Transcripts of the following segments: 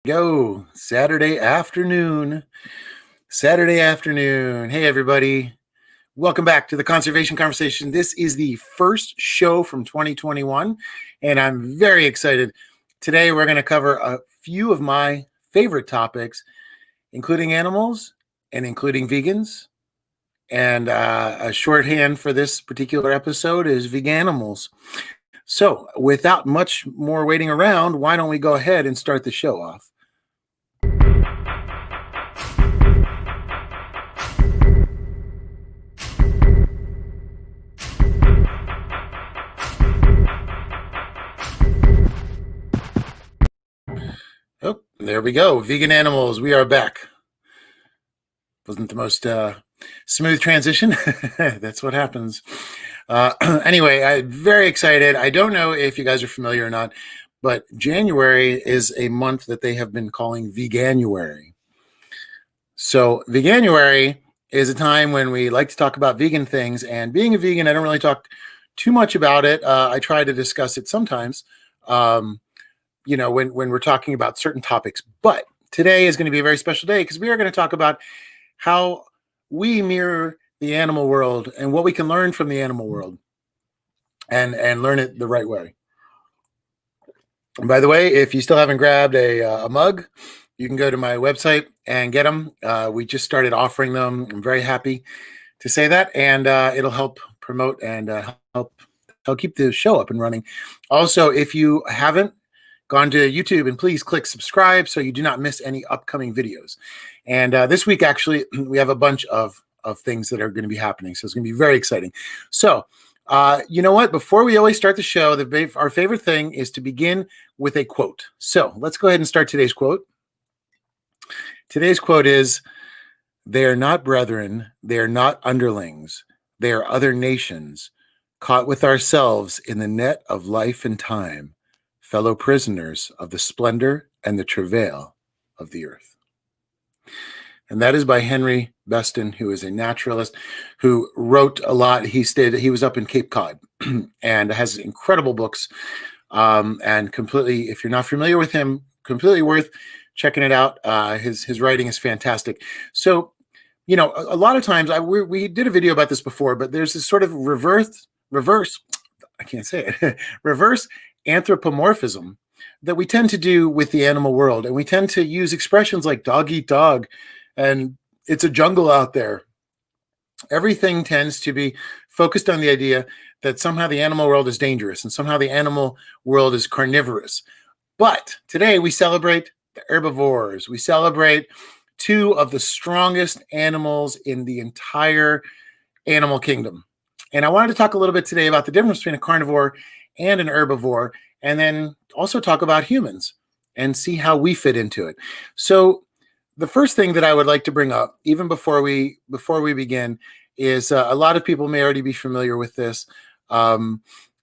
Go Saturday afternoon. Saturday afternoon. Hey, everybody. Welcome back to the Conservation Conversation. This is the first show from 2021, and I'm very excited. Today, we're going to cover a few of my favorite topics, including animals and including vegans. And a shorthand for this particular episode is Veganimals. So, without much more waiting around, why don't we go ahead and start the show off? Oh, there we go. Vegan animals. We are back. Wasn't the most smooth transition. That's what happens. Anyway, I'm very excited. I don't know if you guys are familiar or not, but January is a month that they have been calling Vegan-uary. So Vegan-uary is a time when we like to talk about vegan things. And being a vegan, I don't really talk too much about it. I try to discuss it sometimes. When we're talking about certain topics. But today is going to be a very special day because we are going to talk about how we mirror the animal world and what we can learn from the animal world and learn it the right way. And by the way, if you still haven't grabbed a mug, you can go to my website and get them. We just started offering them. I'm very happy to say that, and it'll help promote and help keep the show up and running. Also, if you haven't gone to YouTube, and please click subscribe so you do not miss any upcoming videos. And this week, actually, we have a bunch of things that are going to be happening. So it's going to be very exciting. So you know what? Before we always start the show, our favorite thing is to begin with a quote. So let's go ahead and start today's quote. Today's quote is, "They are not brethren, they are not underlings, they are other nations, caught with ourselves in the net of life and time, fellow prisoners of the splendor and the travail of the earth." And that is by Henry Beston, who is a naturalist who wrote a lot. He was up in Cape Cod and has incredible books. And completely, if you're not familiar with him, completely worth checking it out. His writing is fantastic. So, a lot of times we did a video about this before, but there's this sort of reverse, I can't say it, reverse anthropomorphism that we tend to do with the animal world. And we tend to use expressions like dog eat dog and it's a jungle out there. Everything tends to be focused on the idea that somehow the animal world is dangerous and somehow the animal world is carnivorous. But today we celebrate the herbivores. We celebrate two of the strongest animals in the entire animal kingdom. And I wanted to talk a little bit today about the difference between a carnivore and an herbivore, and then also talk about humans and see how we fit into it. So the first thing that I would like to bring up, even before we begin, is a lot of people may already be familiar with this.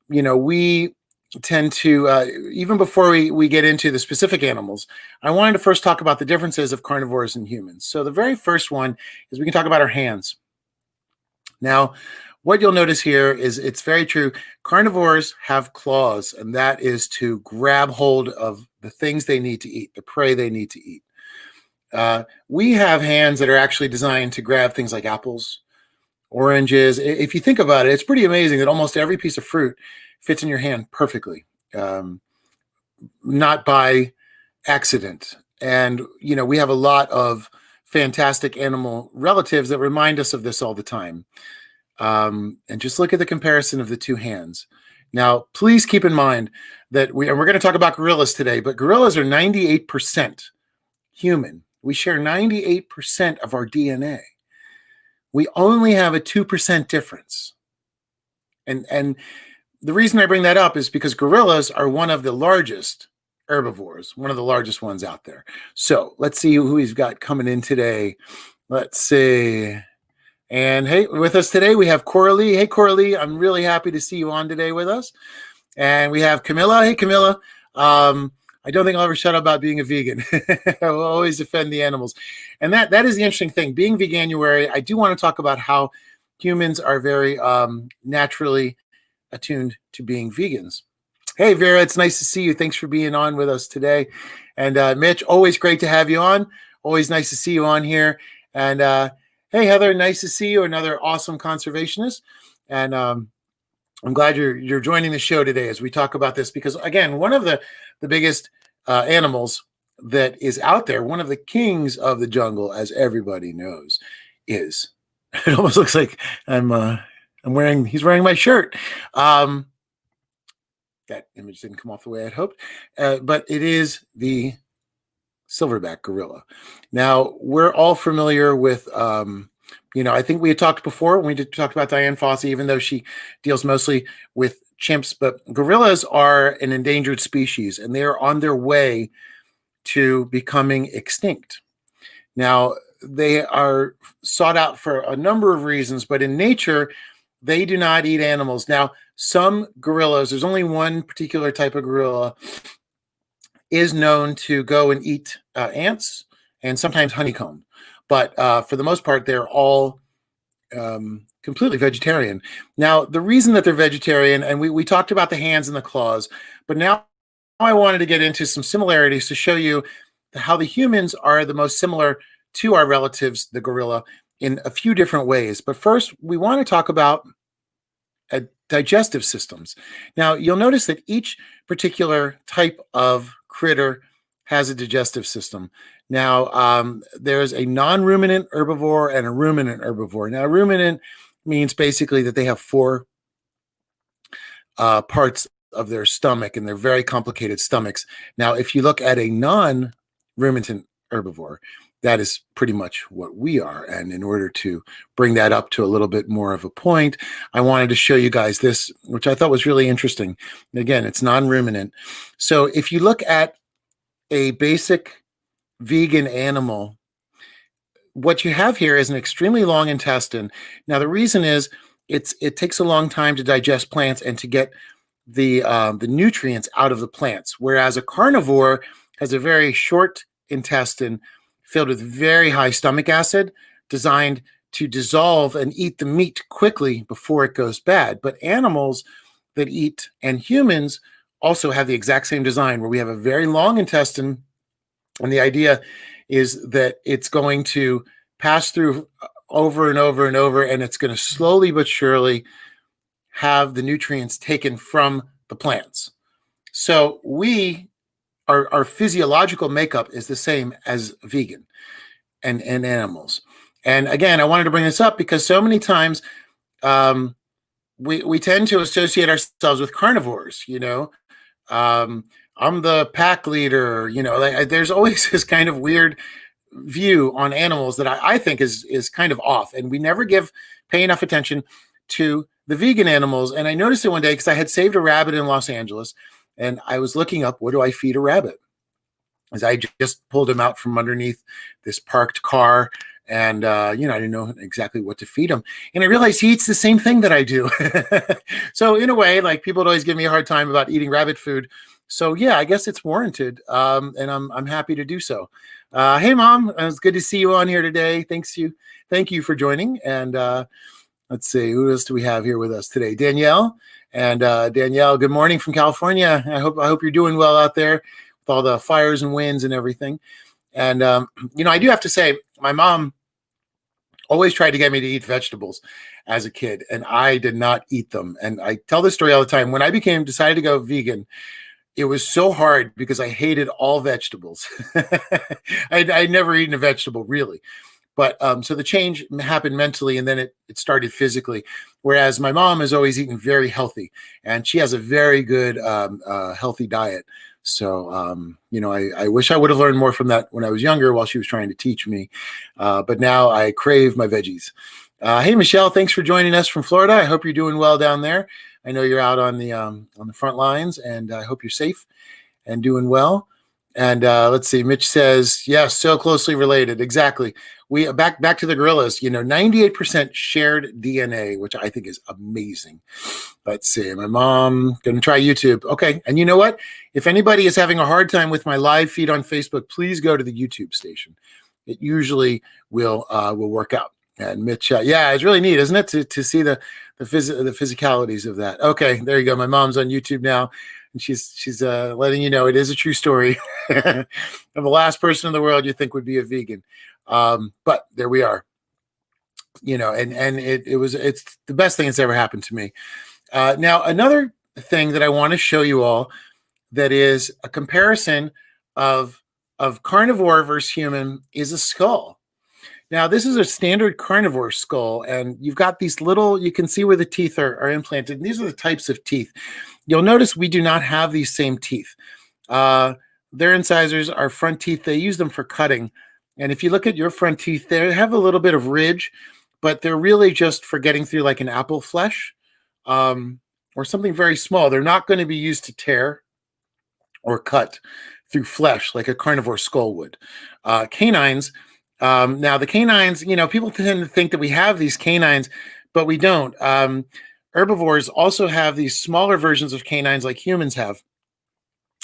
We tend to, even before we get into the specific animals, I wanted to first talk about the differences of carnivores and humans. So the very first one is we can talk about our hands. Now, what you'll notice here is it's very true. Carnivores have claws, and that is to grab hold of the things they need to eat, the prey they need to eat. We have hands that are actually designed to grab things like apples, oranges. If you think about it, it's pretty amazing that almost every piece of fruit fits in your hand perfectly, not by accident. And, we have a lot of fantastic animal relatives that remind us of this all the time. And just look at the comparison of the two hands. Now, please keep in mind that we're going to talk about gorillas today, but gorillas are 98% human. We share 98% of our DNA. We only have a 2% difference. And the reason I bring that up is because gorillas are one of the largest herbivores, one of the largest ones out there. So let's see who we've got coming in today. Let's see. And hey, with us today, we have Coralie. Hey, Coralie, I'm really happy to see you on today with us. And we have Camilla. Hey, Camilla. I don't think I'll ever shut up about being a vegan. I will always defend the animals. And that is the interesting thing. Being Vegan-uary, I do want to talk about how humans are very naturally attuned to being vegans. Hey, Vera, it's nice to see you. Thanks for being on with us today. And Mitch, always great to have you on. Always nice to see you on here. And hey, Heather, nice to see you. Another awesome conservationist. And I'm glad you're joining the show today as we talk about this, because again, one of the biggest animals that is out there, one of the kings of the jungle, as everybody knows, is it almost looks like he's wearing my shirt. That image didn't come off the way I'd hoped, but it is the silverback gorilla. Now, we're all familiar with, I think we had talked before when we talked about Diane Fossey, even though she deals mostly with chimps, but gorillas are an endangered species, and they are on their way to becoming extinct. Now, they are sought out for a number of reasons, but in nature, they do not eat animals. Now, some gorillas, there's only one particular type of gorilla, is known to go and eat ants and sometimes honeycomb. But for the most part, they're all completely vegetarian. Now, the reason that they're vegetarian, and we talked about the hands and the claws, but now I wanted to get into some similarities to show you how the humans are the most similar to our relatives, the gorilla, in a few different ways. But first, we want to talk about digestive systems. Now, you'll notice that each particular type of critter has a digestive system. Now, there's a non-ruminant herbivore and a ruminant herbivore. Now, ruminant means basically that they have four parts of their stomach, and they're very complicated stomachs. Now, if you look at a non-ruminant herbivore, that is pretty much what we are. And in order to bring that up to a little bit more of a point, I wanted to show you guys this, which I thought was really interesting. Again, it's non-ruminant. So if you look at a basic vegan animal, what you have here is an extremely long intestine. Now, the reason is it takes a long time to digest plants and to get the nutrients out of the plants, whereas a carnivore has a very short intestine filled with very high stomach acid, designed to dissolve and eat the meat quickly before it goes bad. But animals that eat, and humans also have the exact same design, where we have a very long intestine, and the idea is that it's going to pass through over and over and over, and it's going to slowly but surely have the nutrients taken from the plants. So our physiological makeup is the same as vegan and animals. And again, I wanted to bring this up because so many times we tend to associate ourselves with carnivores. I'm the pack leader. There's always this kind of weird view on animals that I think is kind of off, and we never pay enough attention to the vegan animals. And I noticed it one day because I had saved a rabbit in Los Angeles, and I was looking up, what do I feed a rabbit? As I just pulled him out from underneath this parked car, and I didn't know exactly what to feed him. And I realized he eats the same thing that I do. So in a way, like, people would always give me a hard time about eating rabbit food. So yeah, I guess it's warranted, and I'm happy to do so. Hey, Mom, it's good to see you on here today. Thank you for joining. And let's see, who else do we have here with us today? Danielle. And Danielle, good morning from California. I hope you're doing well out there with all the fires and winds and everything. And I do have to say, my mom always tried to get me to eat vegetables as a kid, and I did not eat them. And I tell this story all the time. When I decided to go vegan, it was so hard because I hated all vegetables. I'd never eaten a vegetable, really. But so the change happened mentally, and then it started physically. Whereas my mom has always eaten very healthy, and she has a very good healthy diet. So, I wish I would have learned more from that when I was younger while she was trying to teach me. But now I crave my veggies. Hey, Michelle, thanks for joining us from Florida. I hope you're doing well down there. I know you're out on the front lines, and I hope you're safe and doing well. And let's see, Mitch says, yes, so closely related. Exactly. We back to the gorillas, 98% shared DNA, which I think is amazing. Let's see, my mom going to try YouTube. Okay. And you know what? If anybody is having a hard time with my live feed on Facebook, please go to the YouTube station. It usually will work out. And Mitch, yeah, it's really neat, isn't it, to see the physicalities of that. Okay, there you go. My mom's on YouTube now. And she's letting you know it is a true story. I'm the last person in the world you think would be a vegan. But there we are. And it's the best thing that's ever happened to me. Now, another thing that I want to show you all that is a comparison of carnivore versus human is a skull. Now, this is a standard carnivore skull, and you've got these little, you can see where the teeth are implanted. And these are the types of teeth. You'll notice we do not have these same teeth. Their incisors are front teeth. They use them for cutting. And if you look at your front teeth, they have a little bit of ridge, but they're really just for getting through like an apple flesh or something very small. They're not going to be used to tear or cut through flesh like a carnivore skull would. Canines, now the canines, people tend to think that we have these canines, but we don't. Herbivores also have these smaller versions of canines like humans have.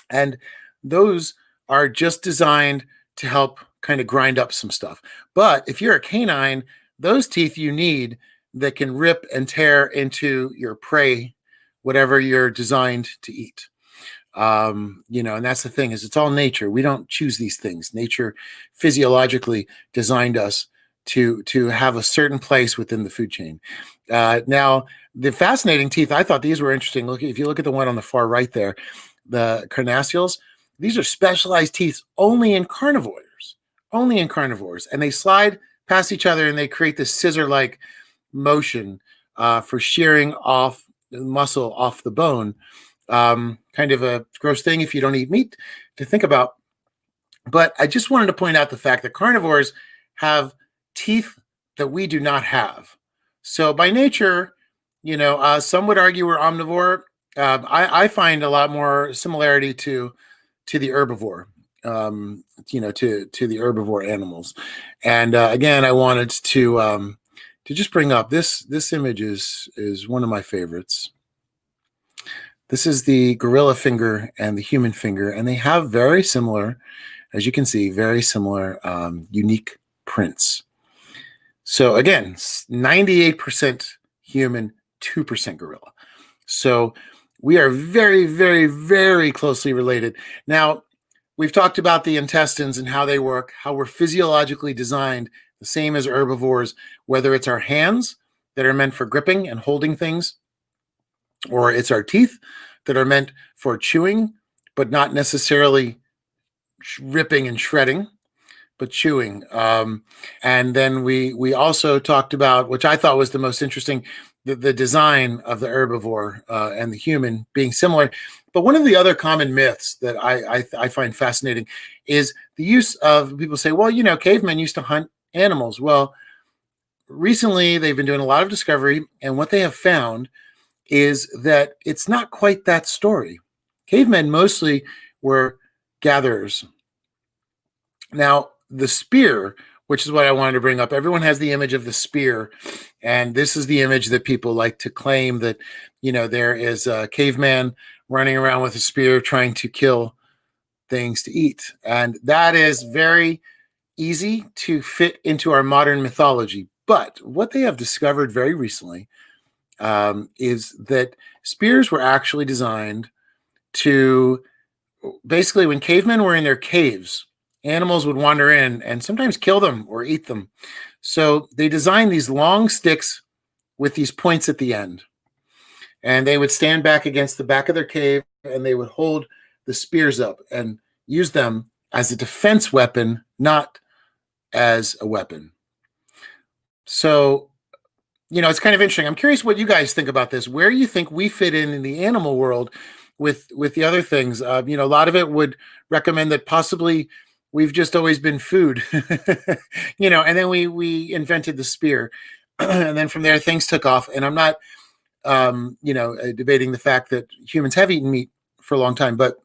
And those are just designed to help kind of grind up some stuff. But if you're a canine, those teeth you need that can rip and tear into your prey, whatever you're designed to eat. And that's the thing, is it's all nature. We don't choose these things. Nature physiologically designed us to have a certain place within the food chain. Now, the fascinating teeth, I thought these were interesting. If you look at the one on the far right there, the carnassials, these are specialized teeth only in carnivores, and they slide past each other and they create this scissor-like motion for shearing off the muscle off the bone. Kind of a gross thing if you don't eat meat to think about. But I just wanted to point out the fact that carnivores have teeth that we do not have. So by nature, some would argue we're omnivore. I find a lot more similarity to the herbivore, to the herbivore animals. And again, I wanted to just bring up this image is one of my favorites. This is the gorilla finger and the human finger, and they have very similar, as you can see, very similar unique prints. So again, 98% human, 2% gorilla. So we are very, very, very closely related. Now, we've talked about the intestines and how they work, how we're physiologically designed the same as herbivores, whether it's our hands that are meant for gripping and holding things, or it's our teeth that are meant for chewing, but not necessarily ripping and shredding, but chewing. And then we also talked about, which I thought was the most interesting, the design of the herbivore and the human being similar. But one of the other common myths that I find fascinating is the use of, people say, well, cavemen used to hunt animals. Well, recently they've been doing a lot of discovery, and what they have found is that it's not quite that story. Cavemen mostly were gatherers. Now, the spear, which is what I wanted to bring up, everyone has the image of the spear, and this is the image that people like to claim that, there is a caveman running around with a spear trying to kill things to eat. And that is very easy to fit into our modern mythology. But what they have discovered very recently is that spears were actually designed to, basically, when cavemen were in their caves, animals would wander in and sometimes kill them or eat them. So they designed these long sticks with these points at the end. And they would stand back against the back of their cave, and they would hold the spears up and use them as a defense weapon, not as a weapon. So, it's kind of interesting. I'm curious what you guys think about this. Where you think we fit in the animal world with the other things? A lot of it would recommend that possibly we've just always been food, and then we invented the spear. And then from there, things took off. And I'm not, debating the fact that humans have eaten meat for a long time, but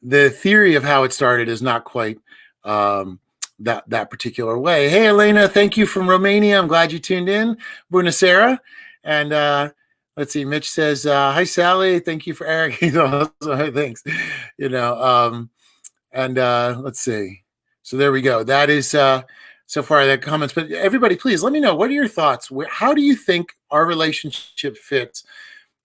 the theory of how it started is not quite that particular way. Hey, Elena, thank you from Romania. I'm glad you tuned in. Bună seara. And let's see, Mitch says, hi, Sally. Thank you for Eric. Thanks. And let's see. So there we go. That is so far the comments. But everybody, please let me know, what are your thoughts? How do you think our relationship fits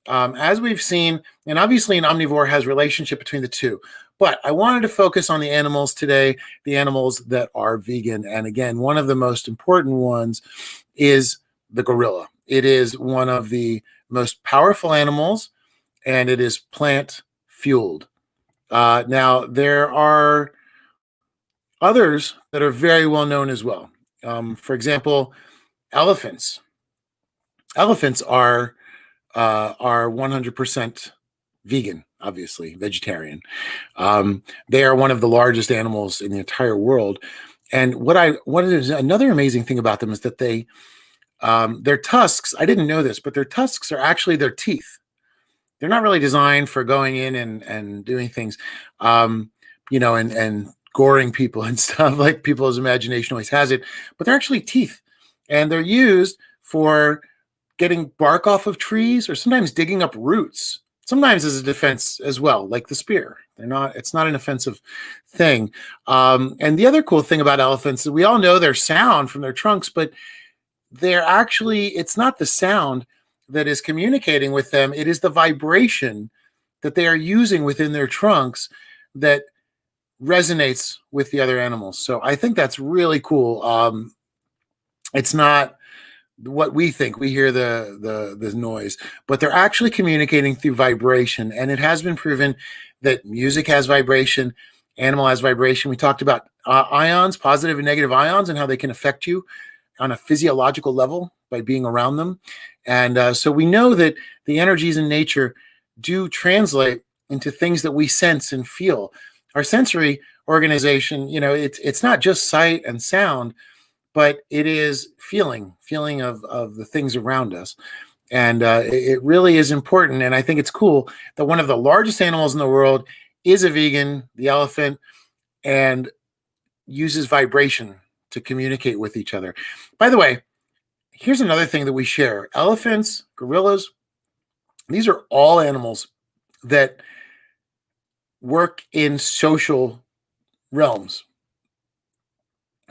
as we've seen, and obviously an omnivore has relationship between the two, but I wanted to focus on the animals today, the animals that are vegan. And again, one of the most important ones is the gorilla. It is one of the most powerful animals, and it is plant fueled. Now, there are others that are very well known as well. For example, elephants. Elephants are 100% vegan, obviously vegetarian. They are one of the largest animals in the entire world. And what is another amazing thing about them is that their tusks. I didn't know this, but their tusks are actually their teeth. They're not really designed for going in and doing things, and goring people and stuff like people's imagination always has it. But they're actually teeth, and they're used for getting bark off of trees or sometimes digging up roots. Sometimes as a defense as well, like the spear. It's not an offensive thing. And the other cool thing about elephants is we all know their sound from their trunks, but it's not the sound that is communicating with them. It is the vibration that they are using within their trunks that resonates with the other animals. So I think that's really cool. It's not what we think. We hear the noise, but they're actually communicating through vibration. And it has been proven that music has vibration, animal has vibration. We talked about ions, positive and negative ions, and how they can affect you on a physiological level by being around them. And so we know that the energies in nature do translate into things that we sense and feel. Our sensory organization, it's not just sight and sound, but it is feeling of the things around us. And it really is important. And I think it's cool that one of the largest animals in the world is a vegan, the elephant, and uses vibration to communicate with each other. By the way, here's another thing that we share. Elephants, gorillas, these are all animals that work in social realms.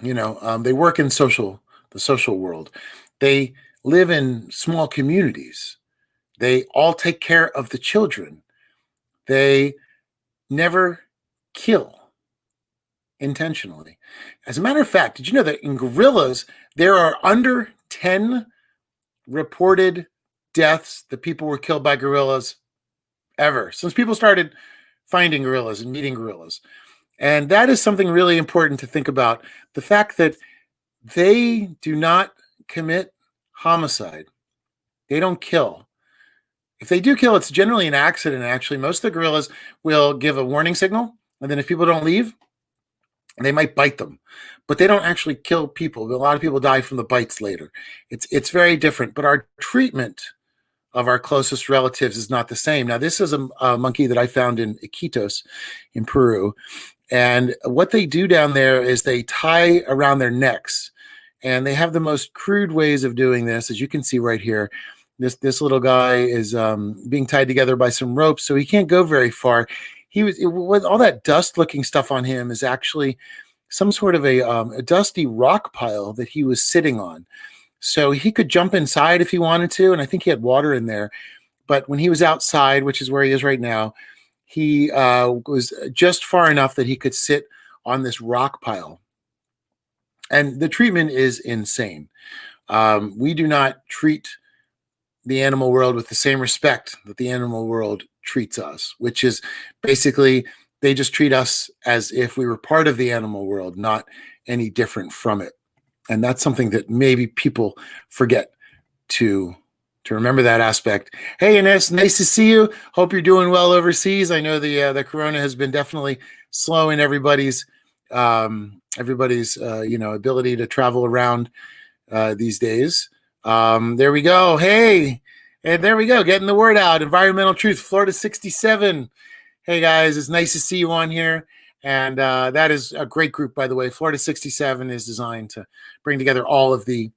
They work in the social world. They live in small communities. They all take care of the children. They never kill intentionally. As a matter of fact, did you know that in gorillas, there are under 10 reported deaths that people were killed by gorillas ever, since people started finding gorillas and meeting gorillas? And that is something really important to think about. The fact that they do not commit homicide. They don't kill. If they do kill, it's generally an accident, actually. Most of the gorillas will give a warning signal, and then if people don't leave, they might bite them. But they don't actually kill people. A lot of people die from the bites later. It's very different. But our treatment of our closest relatives is not the same. Now, this is a monkey that I found in Iquitos in Peru. And what they do down there is they tie around their necks. And they have the most crude ways of doing this, as you can see right here. This little guy is being tied together by some ropes, so he can't go very far. With all that dust-looking stuff on him is actually some sort of a dusty rock pile that he was sitting on. So he could jump inside if he wanted to, and I think he had water in there. But when he was outside, which is where he is right now, he was just far enough that he could sit on this rock pile. And the treatment is insane. We do not treat the animal world with the same respect that the animal world treats us, which is basically they just treat us as if we were part of the animal world, not any different from it. And that's something that maybe people forget to remember that aspect. Hey, Ines, nice to see you. Hope you're doing well overseas. I know the corona has been definitely slowing everybody's ability to travel around these days. There we go. Hey, and there we go. Getting the word out. Environmental Truth, Florida 67. Hey guys, it's nice to see you on here. And that is a great group, by the way. Florida 67 is designed to bring together all of the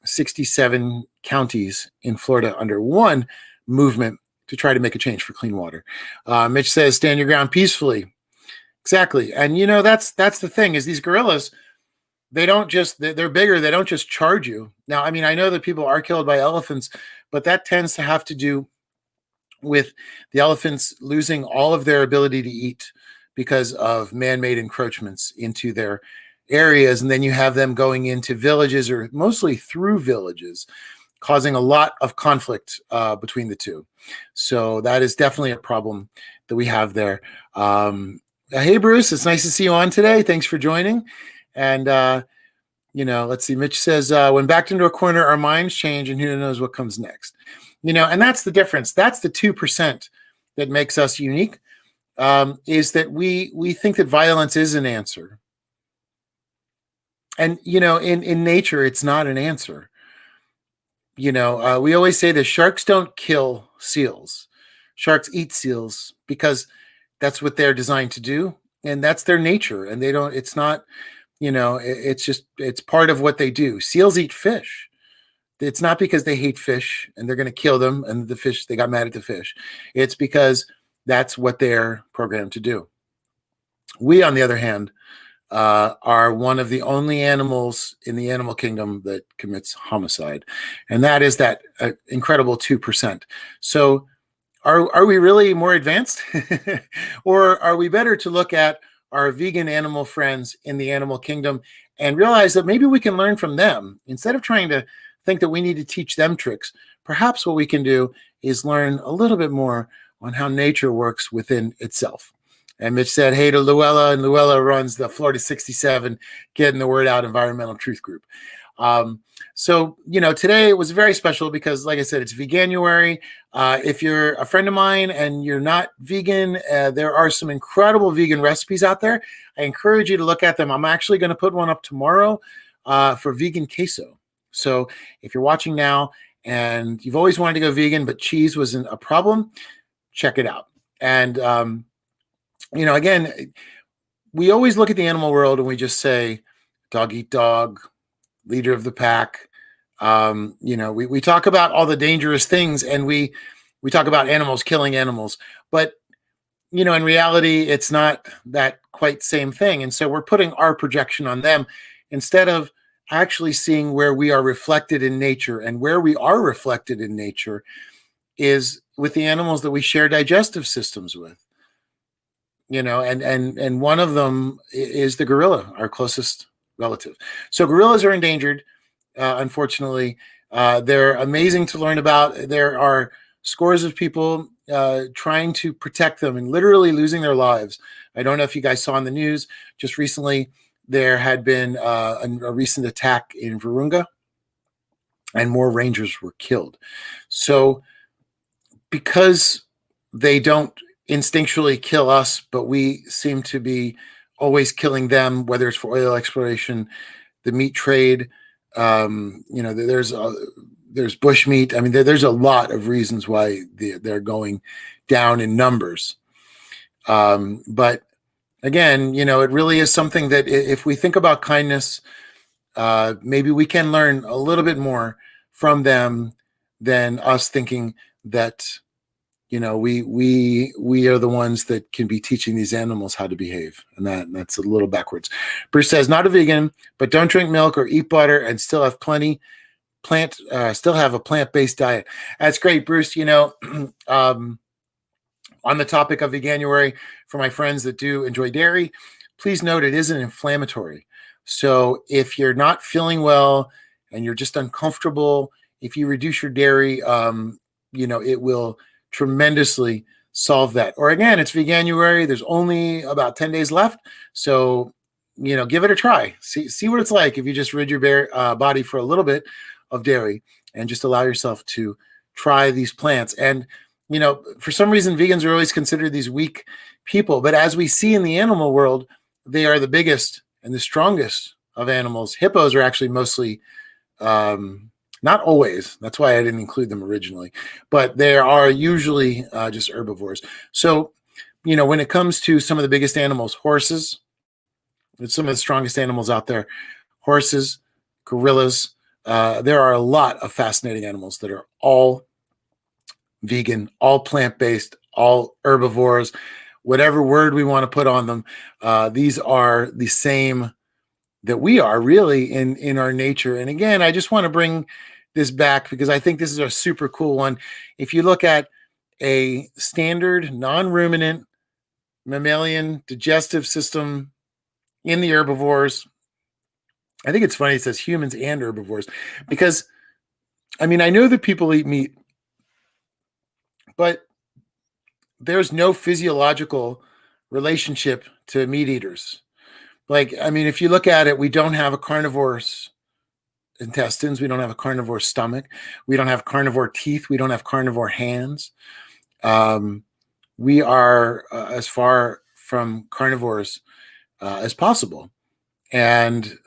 67 counties in Florida under one movement to try to make a change for clean water. Mitch says, stand your ground peacefully. Exactly. And that's the thing is these gorillas, they're bigger. They don't just charge you. Now, I mean, I know that people are killed by elephants, but that tends to have to do with the elephants losing all of their ability to eat because of man-made encroachments into their areas. And then you have them going into villages, or mostly through villages, causing a lot of conflict between the two. So that is definitely a problem that we have there. Hey, Bruce, it's nice to see you on today. Thanks for joining. And, let's see. Mitch says, when backed into a corner, our minds change and who knows what comes next. And that's the difference. That's the 2% that makes us unique, is that we think that violence is an answer. And, in nature, it's not an answer. We always say that sharks don't kill seals. Sharks eat seals because that's what they're designed to do. And that's their nature. And it's not, it's part of what they do. Seals eat fish. It's not because they hate fish and they're going to kill them and they got mad at the fish. It's because that's what they're programmed to do. We, on the other hand, are one of the only animals in the animal kingdom that commits homicide. And that is that incredible 2%. So are we really more advanced? Or are we better to look at our vegan animal friends in the animal kingdom and realize that maybe we can learn from them instead of trying to think that we need to teach them tricks? Perhaps what we can do is learn a little bit more on how nature works within itself. And Mitch said, hey to Luella, and Luella runs the Florida 67 Getting the Word Out Environmental Truth Group. So, today was very special because, like I said, it's Vegan-uary. If you're a friend of mine and you're not vegan, there are some incredible vegan recipes out there. I encourage you to look at them. I'm actually going to put one up tomorrow for vegan queso. So if you're watching now and you've always wanted to go vegan, but cheese wasn't a problem, check it out. And, again, we always look at the animal world and we just say, dog eat dog, leader of the pack. We talk about all the dangerous things and we talk about animals killing animals, but in reality, it's not that quite same thing. And so we're putting our projection on them instead of actually seeing where we are reflected in nature. And where we are reflected in nature is with the animals that we share digestive systems with. And one of them is the gorilla, our closest relative. So gorillas are endangered, unfortunately. They're amazing to learn about. There are scores of people trying to protect them and literally losing their lives. I don't know if you guys saw in the news, just recently, there had been a recent attack in Virunga, and more rangers were killed. So because they don't instinctually kill us, but we seem to be always killing them, whether it's for oil exploration, the meat trade, there's bushmeat. I mean, there's a lot of reasons why they're going down in numbers. But again, it really is something that if we think about kindness, maybe we can learn a little bit more from them than us thinking that, we are the ones that can be teaching these animals how to behave. And that's a little backwards. Bruce says, not a vegan, but don't drink milk or eat butter and still have still have a plant-based diet. That's great, Bruce. On the topic of Vegan-uary, for my friends that do enjoy dairy, please note it isn't inflammatory. So if you're not feeling well and you're just uncomfortable, if you reduce your dairy, it will tremendously solve that. Or again, it's Vegan-uary. There's only about 10 days left. So, give it a try. See what it's like if you just rid your body for a little bit of dairy and just allow yourself to try these plants. And, for some reason, vegans are always considered these weak people. But as we see in the animal world, they are the biggest and the strongest of animals. Hippos are actually mostly, not always. That's why I didn't include them originally. But they are usually just herbivores. So, when it comes to some of the biggest animals, horses, it's some of the strongest animals out there. Horses, gorillas. There are a lot of fascinating animals that are all vegan, all plant-based, all herbivores, whatever word we want to put on them. These are the same that we are really in our nature. And again, I just want to bring this back because I think this is a super cool one. If you look at a standard non-ruminant mammalian digestive system in the herbivores, I think it's funny it says humans and herbivores, because I mean, I know that people eat meat, but there's no physiological relationship to meat eaters. Like, I mean, if you look at it, we don't have a carnivore's intestines. We don't have a carnivore stomach. We don't have carnivore teeth. We don't have carnivore hands. We are as far from carnivores as possible. And,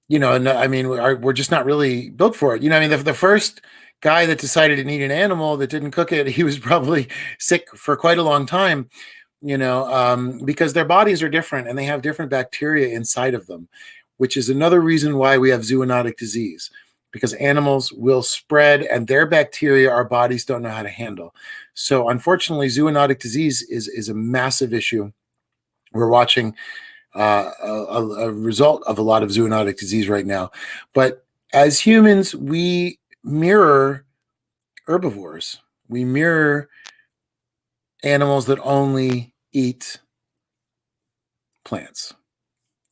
you know, and I mean, we're just not really built for it. You know, I mean, the first guy that decided to eat an animal that didn't cook it, he was probably sick for quite a long time, you know, because their bodies are different and they have different bacteria inside of them, which is another reason why we have zoonotic disease, because animals will spread and their bacteria our bodies don't know how to handle. So unfortunately, zoonotic disease is a massive issue. We're watching a result of a lot of zoonotic disease right now. But as humans, we mirror herbivores. We mirror animals that only eat plants.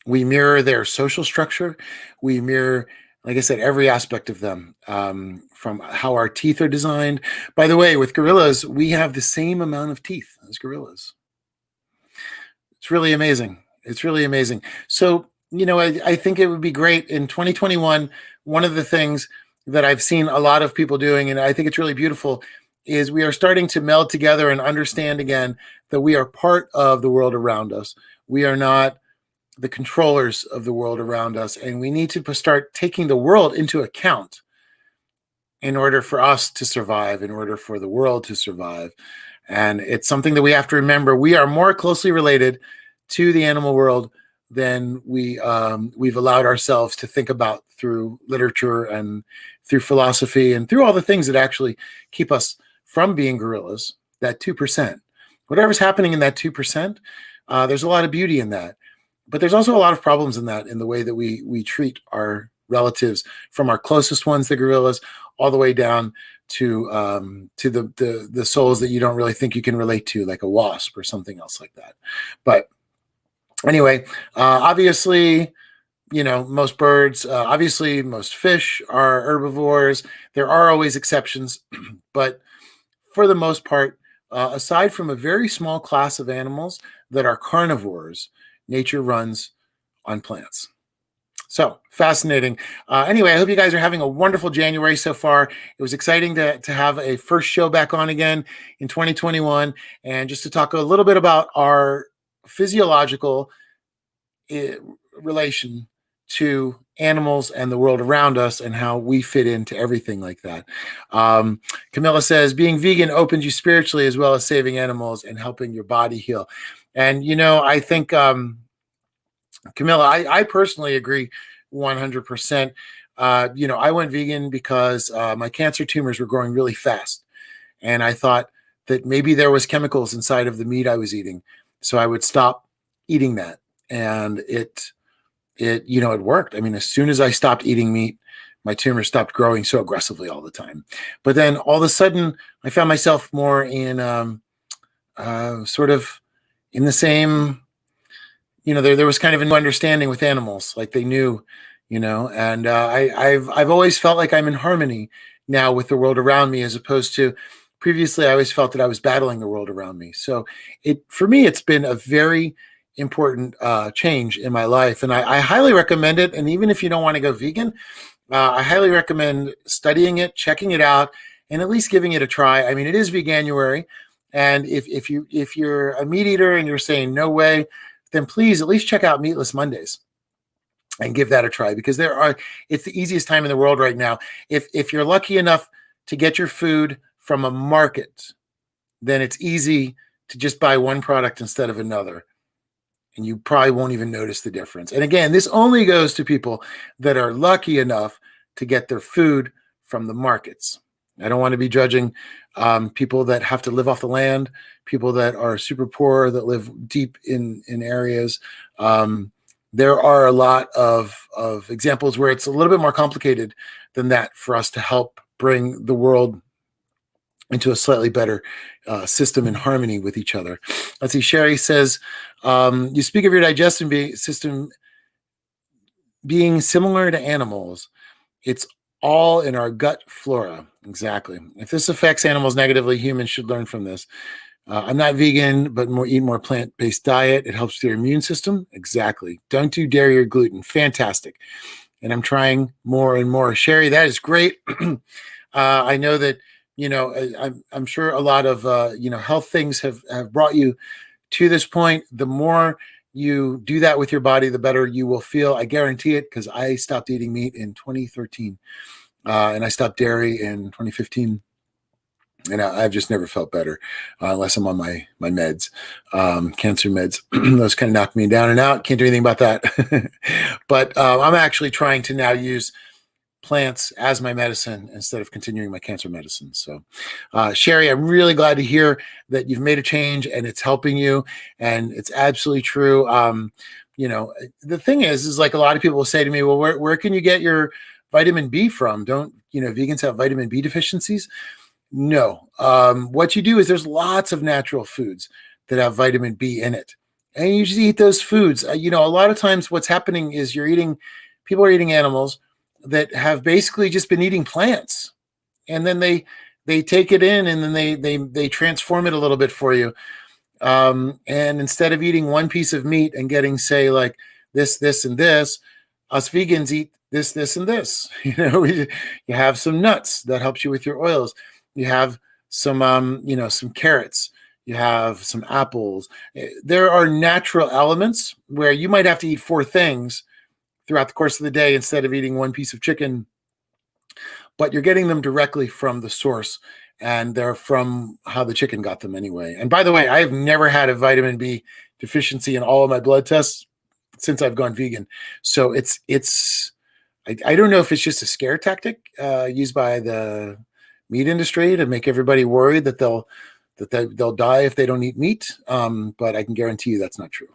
We mirror their social structure. We mirror, like I said, every aspect of them, from how our teeth are designed. By the way, with gorillas, we have the same amount of teeth as gorillas. It's really amazing. It's really amazing. So, you know, I think it would be great in 2021. One of the things that I've seen a lot of people doing, and I think it's really beautiful, is we are starting to meld together and understand again that we are part of the world around us. We are not the controllers of the world around us, and we need to start taking the world into account in order for us to survive, in order for the world to survive. And it's something that we have to remember. We are more closely related to the animal world than we've allowed ourselves to think about through literature and through philosophy and through all the things that actually keep us from being gorillas, that 2%. Whatever's happening in that 2%, there's a lot of beauty in that. But there's also a lot of problems in that, in the way that we treat our relatives, from our closest ones, the gorillas, all the way down to the souls that you don't really think you can relate to, like a wasp or something else like that. But anyway, obviously, you know, most birds, obviously most fish are herbivores. There are always exceptions, but for the most part, aside from a very small class of animals that are carnivores, nature runs on plants. So fascinating. Anyway, I hope you guys are having a wonderful January so far. It was exciting to have a first show back on again in 2021, and just to talk a little bit about our physiological relation to animals and the world around us and how we fit into everything like that. Camilla says, being vegan opens you spiritually as well as saving animals and helping your body heal. And, you know, I think, Camilla, I personally agree 100%. You know, I went vegan because my cancer tumors were growing really fast. And I thought that maybe there was chemicals inside of the meat I was eating. So I would stop eating that. And it worked. I mean, as soon as I stopped eating meat, my tumors stopped growing so aggressively all the time. But then all of a sudden, I found myself more in sort of in the same, you know, there was kind of a new understanding with animals, like they knew, you know, and I've always felt like I'm in harmony now with the world around me, as opposed to previously I always felt that I was battling the world around me. So for me, it's been a very important change in my life, and I highly recommend it. And even if you don't want to go vegan, I highly recommend studying it, checking it out, and at least giving it a try. I mean, it is Vegan-uary, and if you're a meat eater and you're saying no way, then please at least check out Meatless Mondays and give that a try, because it's the easiest time in the world right now. If you're lucky enough to get your food from a market, then it's easy to just buy one product instead of another, and you probably won't even notice the difference. And again, this only goes to people that are lucky enough to get their food from the markets. I don't want to be judging people that have to live off the land, people that are super poor, that live deep in areas. there are a lot of examples where it's a little bit more complicated than that for us to help bring the world into a slightly better system in harmony with each other. Let's see. Sherry says, you speak of your digestive system being similar to animals. It's all in our gut flora. Exactly. If this affects animals negatively, humans should learn from this. I'm not vegan, but eat more plant-based diet. It helps your immune system. Exactly. Don't do dairy or gluten. Fantastic. And I'm trying more and more. Sherry, that is great. I know that, I'm sure a lot of, health things have brought you to this point. The more you do that with your body, the better you will feel. I guarantee it, because I stopped eating meat in 2013, and I stopped dairy in 2015. And I've just never felt better unless I'm on my meds, cancer meds. Those kind of knock me down and out. Can't do anything about that. But I'm actually trying to now use plants as my medicine instead of continuing my cancer medicine. So, Sherry, I'm really glad to hear that you've made a change and it's helping you. And it's absolutely true. The thing is like a lot of people will say to me, well, where can you get your vitamin B from? Don't, vegans have vitamin B deficiencies? No. What you do is there's lots of natural foods that have vitamin B in it. And you just eat those foods. A lot of times what's happening is people are eating animals that have basically just been eating plants. And then they take it in and then they transform it a little bit for you. And instead of eating one piece of meat and getting, say, like this, and this, us vegans eat this, and this. You have some nuts that helps you with your oils. You have some, some carrots. You have some apples. There are natural elements where you might have to eat 4 things throughout the course of the day instead of eating one piece of chicken, but you're getting them directly from the source, and they're from how the chicken got them anyway. And by the way, I have never had a vitamin B deficiency in all of my blood tests since I've gone vegan. So I don't know if it's just a scare tactic used by the meat industry to make everybody worried that they'll die if they don't eat meat. But I can guarantee you that's not true.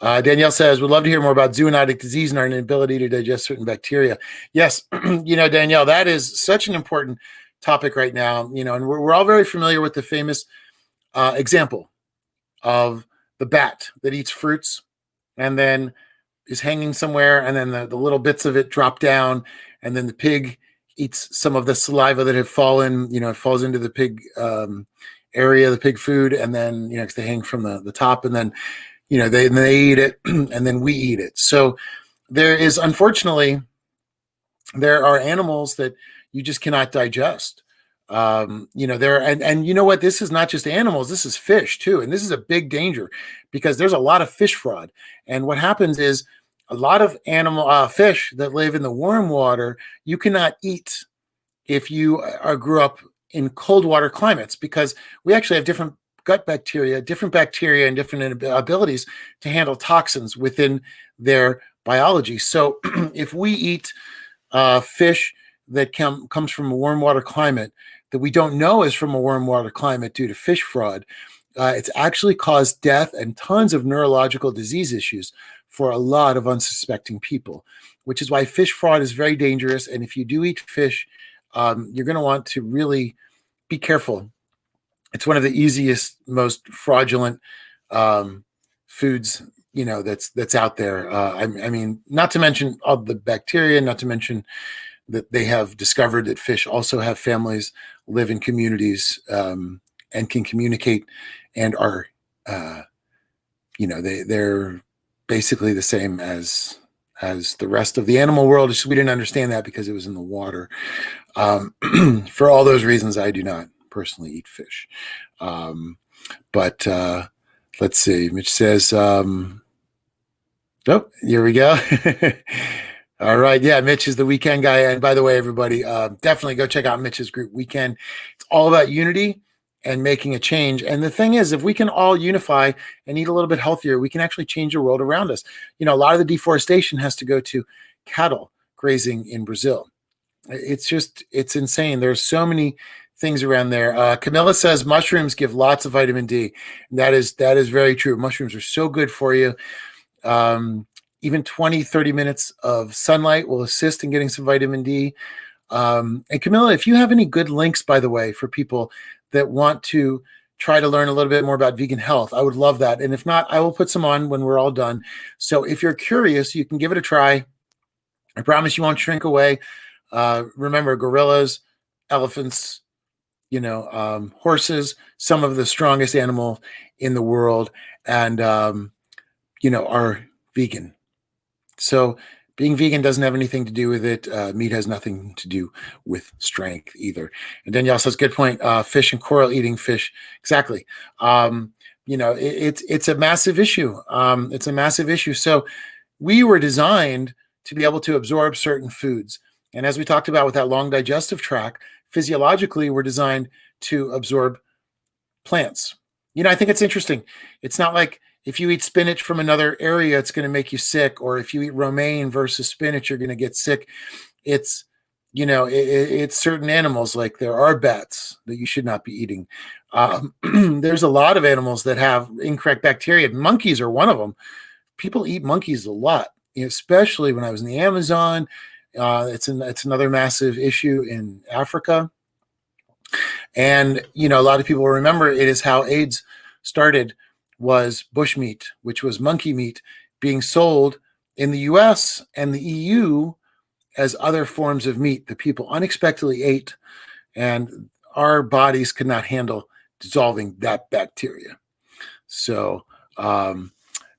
Danielle says, would love to hear more about zoonotic disease and our inability to digest certain bacteria. Yes, Danielle, that is such an important topic right now, and we're all very familiar with the famous example of the bat that eats fruits and then is hanging somewhere, and then the little bits of it drop down, and then the pig eats some of the saliva that had fallen, it falls into the pig area, the pig food, and then, because they hang from the top, and then, they eat it, and then we eat it. So unfortunately, there are animals that you just cannot digest. And you know what? This is not just animals. This is fish too. And this is a big danger because there's a lot of fish fraud. And what happens is a lot of fish that live in the warm water, you cannot eat if you grew up in cold water climates, because we actually have different gut bacteria, and different abilities to handle toxins within their biology. So if we eat fish that comes from a warm water climate that we don't know is from a warm water climate due to fish fraud, it's actually caused death and tons of neurological disease issues for a lot of unsuspecting people, which is why fish fraud is very dangerous. And if you do eat fish, you're going to want to really be careful. It's one of the easiest, most fraudulent foods, that's out there. I mean, not to mention all the bacteria, not to mention that they have discovered that fish also have families, live in communities, and can communicate, and are, they're basically the same as the rest of the animal world. Just we didn't understand that because it was in the water. For all those reasons, I do not personally eat fish. But let's see. Mitch says, oh, here we go. All right. Yeah, Mitch is the weekend guy. And by the way, everybody, definitely go check out Mitch's group, Weekend. It's all about unity and making a change. And the thing is, if we can all unify and eat a little bit healthier, we can actually change the world around us. A lot of the deforestation has to go to cattle grazing in Brazil. It's insane. There's so many things around there. Camilla says mushrooms give lots of vitamin D. And that is very true. Mushrooms are so good for you. Even 20, 30 minutes of sunlight will assist in getting some vitamin D. And Camilla, if you have any good links, by the way, for people that want to try to learn a little bit more about vegan health, I would love that. And if not, I will put some on when we're all done. So if you're curious, you can give it a try. I promise you won't shrink away. Remember, gorillas, elephants, horses, some of the strongest animals in the world, and, are vegan. So being vegan doesn't have anything to do with it. Meat has nothing to do with strength either. And Danielle says, good point. Fish and coral eating fish. Exactly. It's a massive issue. It's a massive issue. So we were designed to be able to absorb certain foods. And as we talked about with that long digestive tract, physiologically, we're designed to absorb plants. I think it's interesting. It's not like if you eat spinach from another area, it's going to make you sick. Or if you eat romaine versus spinach, you're going to get sick. It's, it's certain animals, like there are bats that you should not be eating. There's a lot of animals that have incorrect bacteria. Monkeys are one of them. People eat monkeys a lot, especially when I was in the Amazon. It's another massive issue in Africa. And, a lot of people remember it is how AIDS started, was bushmeat, which was monkey meat, being sold in the US and the EU as other forms of meat that people unexpectedly ate, and our bodies could not handle dissolving that bacteria. So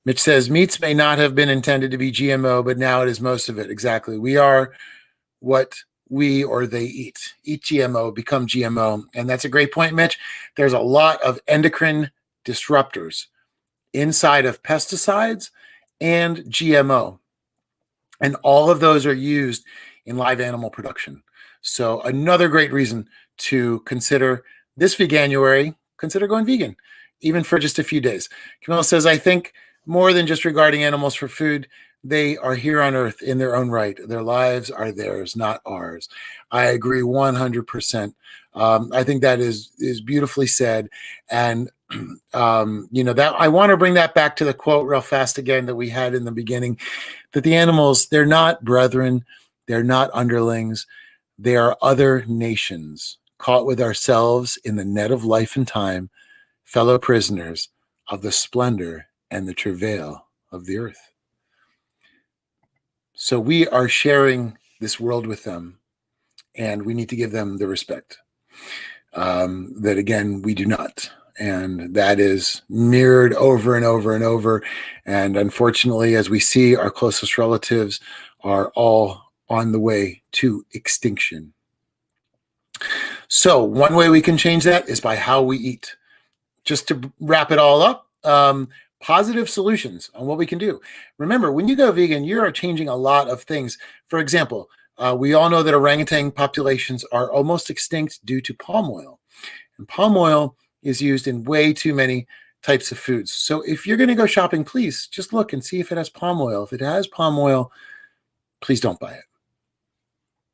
Mitch says, meats may not have been intended to be GMO, but now it is most of it. Exactly. We are what we or they eat. Eat GMO, become GMO. And that's a great point, Mitch. There's a lot of endocrine disruptors inside of pesticides and GMO. And all of those are used in live animal production. So another great reason to consider this Vegan-uary, consider going vegan, even for just a few days. Camilla says, I think more than just regarding animals for food, they are here on earth in their own right. Their lives are theirs, not ours. I agree 100%. I think that is beautifully said. And, that I want to bring that back to the quote real fast again that we had in the beginning, that the animals, they're not brethren, they're not underlings, they are other nations caught with ourselves in the net of life and time, fellow prisoners of the splendor and the travail of the earth. So we are sharing this world with them, and we need to give them the respect that, again, we do not. And that is mirrored over and over and over. And unfortunately, as we see, our closest relatives are all on the way to extinction. So one way we can change that is by how we eat. Just to wrap it all up, positive solutions on what we can do. Remember, when you go vegan, you are changing a lot of things. For example, we all know that orangutan populations are almost extinct due to palm oil. And palm oil is used in way too many types of foods. So if you're going to go shopping, please just look and see if it has palm oil. If it has palm oil, please don't buy it.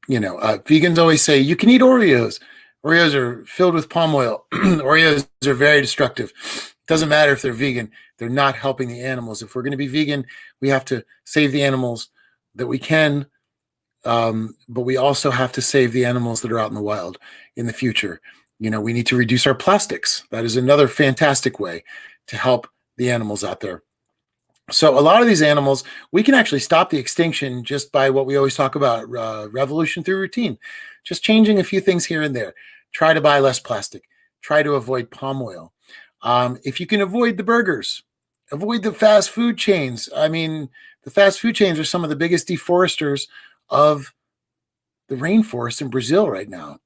Vegans always say you can eat Oreos. Oreos are filled with palm oil. Oreos are very destructive. It doesn't matter if they're vegan. They're not helping the animals. If we're going to be vegan, we have to save the animals that we can, but we also have to save the animals that are out in the wild in the future. We need to reduce our plastics. That is another fantastic way to help the animals out there. So a lot of these animals, we can actually stop the extinction just by what we always talk about, revolution through routine. Just changing a few things here and there. Try to buy less plastic. Try to avoid palm oil. If you can avoid the burgers, avoid the fast food chains. I mean, the fast food chains are some of the biggest deforesters of the rainforest in Brazil right now.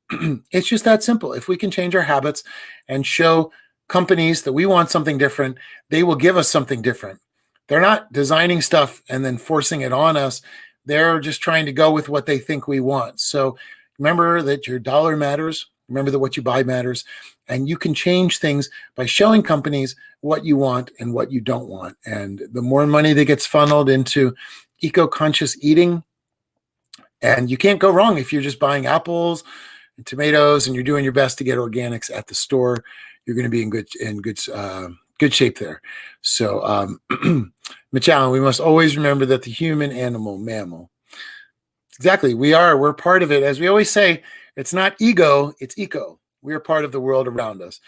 It's just that simple. If we can change our habits and show companies that we want something different, they will give us something different. They're not designing stuff and then forcing it on us. They're just trying to go with what they think we want. So remember that your dollar matters. Remember that what you buy matters. And you can change things by showing companies what you want and what you don't want. And the more money that gets funneled into eco-conscious eating, and you can't go wrong if you're just buying apples and tomatoes and you're doing your best to get organics at the store, you're going to be in good shape there. So Mitch Allen, we must always remember that the human, animal, mammal. Exactly. We're part of it. As we always say, it's not ego, it's eco. We are part of the world around us.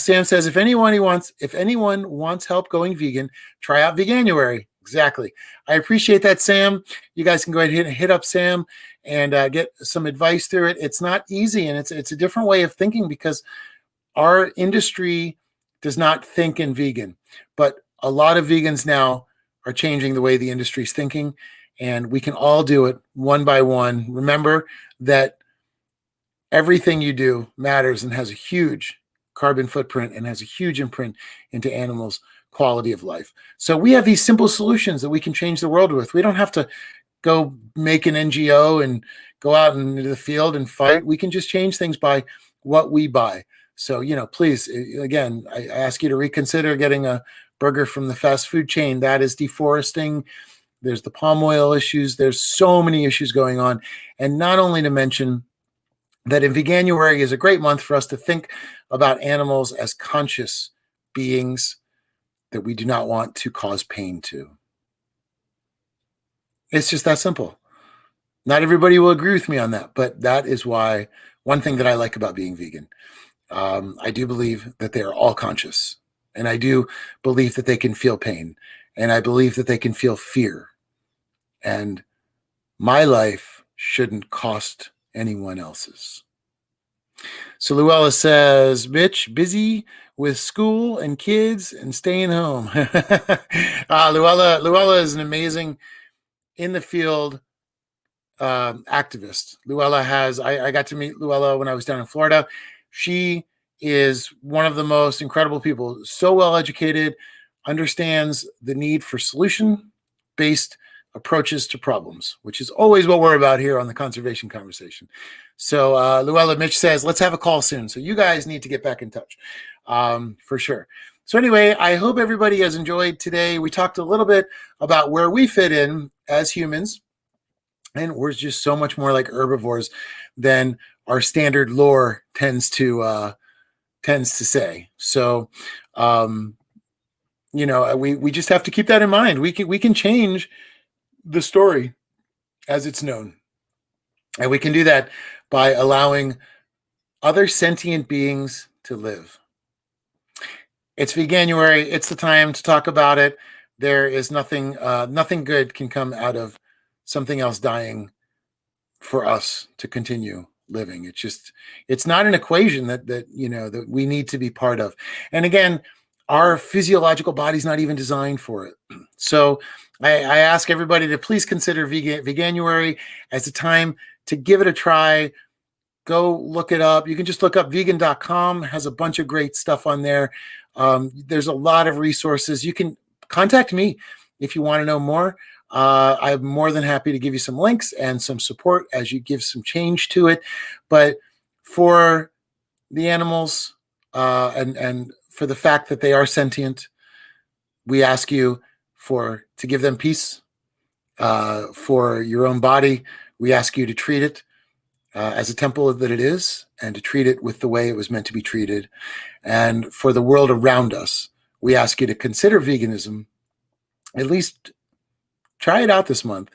Sam says, if anyone wants help going vegan, try out Vegan-uary. Exactly. I appreciate that, Sam. You guys can go ahead and hit up Sam and get some advice through it. It's not easy, and it's a different way of thinking because our industry does not think in vegan, but a lot of vegans now are changing the way the industry is thinking, and we can all do it one by one. Remember that everything you do matters and has a huge carbon footprint and has a huge imprint into animals' quality of life. So we have these simple solutions that we can change the world with. We don't have to go make an NGO and go out into the field and fight. We can just change things by what we buy. So, please, again, I ask you to reconsider getting a burger from the fast food chain. That is deforesting. There's the palm oil issues. There's so many issues going on. And not only to mention that in Vegan-uary is a great month for us to think about animals as conscious beings that we do not want to cause pain to. It's just that simple. Not everybody will agree with me on that, but that is why one thing that I like about being vegan. I do believe that they are all conscious, and I do believe that they can feel pain, and I believe that they can feel fear. And my life shouldn't cost anyone else's. So Luella says, Mitch, busy with school and kids and staying home. Luella is an amazing in the field activist. Luella I got to meet Luella when I was down in Florida. She is one of the most incredible people, so well educated, understands the need for solution-based approaches to problems, which is always what we're about here on the Conservation Conversation. So Luella, Mitch says, let's have a call soon. So you guys need to get back in touch for sure. So anyway, I hope everybody has enjoyed today. We talked a little bit about where we fit in as humans, and we're just so much more like herbivores than our standard lore tends to say. So, we just have to keep that in mind. We can change the story as it's known, and we can do that by allowing other sentient beings to live. It's Vegan-uary. It's the time to talk about it. There is nothing good can come out of something else dying for us to continue living. It's not an equation that we need to be part of. And again, our physiological body's not even designed for it. So I ask everybody to please consider Vegan-uary as a time to give it a try. Go look it up. You can just look up vegan.com. It has a bunch of great stuff on there. There's a lot of resources. You can contact me if you want to know more. I'm more than happy to give you some links and some support as you give some change to it. But for the animals and for the fact that they are sentient, we ask you to give them peace. For your own body, we ask you to treat it as a temple that it is, and to treat it with the way it was meant to be treated. And for the world around us, we ask you to consider veganism. At least try it out this month,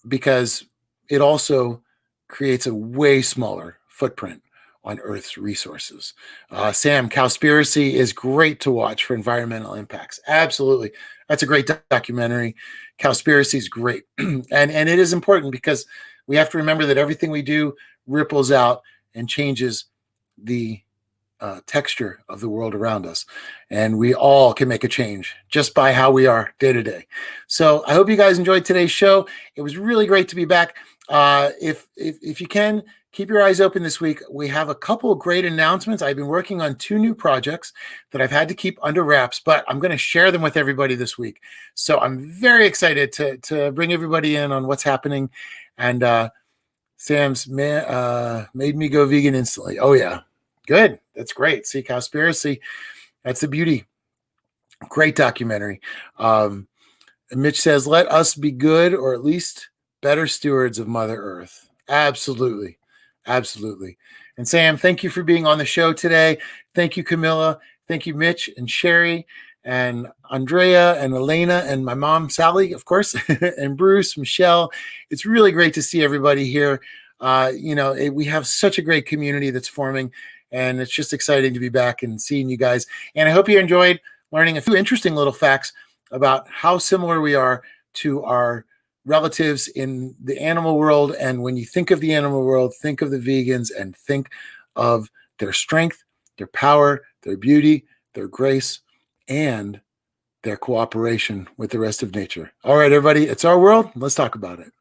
because it also creates a way smaller footprint on Earth's resources. Sam, Cowspiracy is great to watch for environmental impacts. Absolutely. That's a great documentary. Cowspiracy is great. and it is important because we have to remember that everything we do ripples out and changes the texture of the world around us. And we all can make a change just by how we are day to day. So I hope you guys enjoyed today's show. It was really great to be back. If you can, keep your eyes open this week. We have a couple of great announcements. I've been working on 2 new projects that I've had to keep under wraps, but I'm going to share them with everybody this week. So I'm very excited to bring everybody in on what's happening. And Sam's made me go vegan instantly. Oh yeah. Good. That's great. See, Cowspiracy. That's the beauty. Great documentary. Mitch says, let us be good, or at least better stewards of Mother Earth. Absolutely. Absolutely. And Sam, thank you for being on the show today. Thank you, Camilla. Thank you, Mitch and Sherry. and Andrea and Elena and my mom, Sally, of course, and Bruce, Michelle. It's really great to see everybody here. We have such a great community that's forming, and it's just exciting to be back and seeing you guys. And I hope you enjoyed learning a few interesting little facts about how similar we are to our relatives in the animal world. And when you think of the animal world, think of the vegans and think of their strength, their power, their beauty, their grace, and their cooperation with the rest of nature. All right, everybody, it's our world. Let's talk about it.